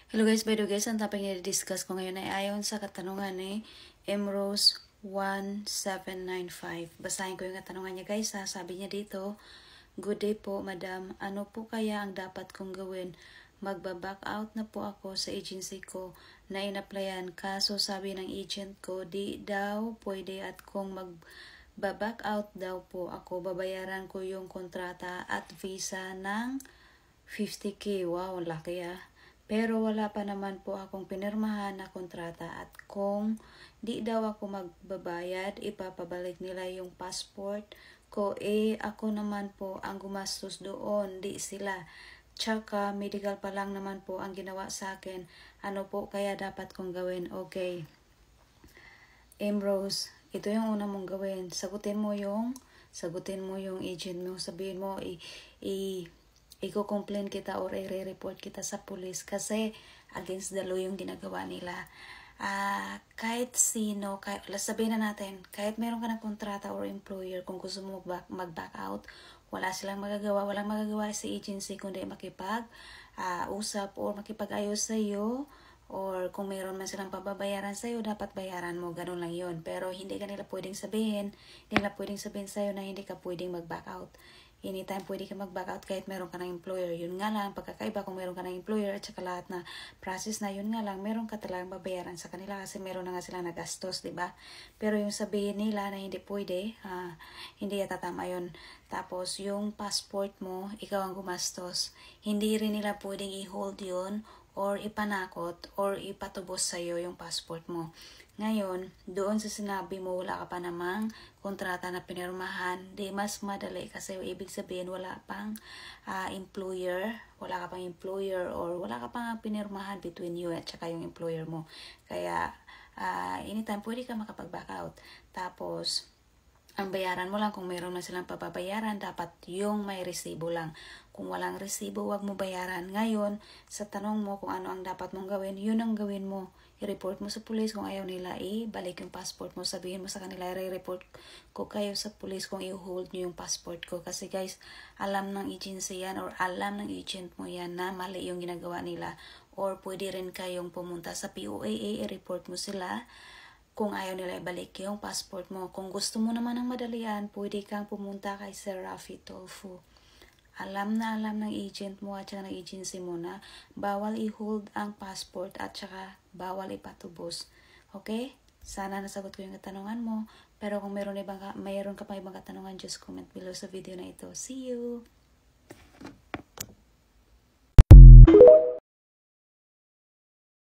Hello guys, by the way guys, ang topic na discuss ko ngayon ay ayon sa katanungan ni Emrose 1795. Basahin ko yung katanungan niya guys ha. Sabi niya dito, "Good day po madam, ano po kaya ang dapat kong gawin? Magba-back out na po ako sa agency ko na inaplayan, kaso sabi ng agent ko di daw pwede at kung magba-back out daw po ako, babayaran ko yung kontrata at visa ng 50k. Wow, laki ah. Pero wala pa naman po akong pinirmahan na kontrata at kung di daw ako magbabayad, ipapabalik nila yung passport ko. Ako naman po ang gumastos doon, di sila. Tsaka medical pa lang naman po ang ginawa sa akin. Ano po kaya dapat kong gawin?" Okay. Ambrose, ito yung una mong gawin. Sagutin mo yung agent mo. Sabihin mo, i-complain kita or i-report kita sa police kasi against the law yung ginagawa nila. Kahit sino, sabihin na natin, kahit meron ka ng kontrata or employer, kung gusto mo mag-back out, walang magagawa sa agency kundi usap or makipag-ayos sa iyo, or kung meron man silang pababayaran sa iyo, dapat bayaran mo, ganun lang yun. Pero hindi nila pwedeng sabihin sa iyo na hindi ka pwedeng mag-back out. Anytime pwede ka mag-back out kahit meron ka ng employer. Yun nga lang, pagkakaiba kung meron ka ng employer at saka lahat na process na, yun nga lang, meron ka talagang babayaran sa kanila kasi meron na nga silang nagastos, diba? Pero yung sabihin nila na hindi pwede, hindi yata tama yun. Tapos yung passport mo, ikaw ang gumastos. Hindi rin nila pwedeng i-hold yun or ipanakot or ipatubos sa'yo yung passport mo. Ngayon, doon sa sinabi mo wala ka pa namang kontrata na pinirmahan, di mas madali kasi ibig sabihin wala ka pang employer or wala ka pang pinirmahan between you at saka yung employer mo. Kaya anytime pwede ka makapag-back out. Tapos ang bayaran mo lang kung meron na silang papabayaran, dapat yung may resibo lang. Kung walang resibo, wag mo bayaran. Ngayon, sa tanong mo kung ano ang dapat mong gawin, yun ang gawin mo. I-report mo sa police kung ayaw nila balik yung passport mo. Sabihin mo sa kanila, i-report ko kayo sa police kung i-hold nyo yung passport ko. Kasi guys, alam ng agency yan or alam ng agent mo yan na mali yung ginagawa nila. Or pwede rin kayong pumunta sa POAA, i-report mo sila kung ayaw nila ibalik yung passport mo. Kung gusto mo naman ng madalian, pwede kang pumunta kay Sir Rafi Tulfo. Alam ng agent mo at saka ng agency mo na bawal i-hold ang passport at saka bawal ipatubos. Okay? Sana nasagot ko yung katanungan mo. Pero kung mayroon ka pang ibang katanungan, just comment below sa video na ito. See you!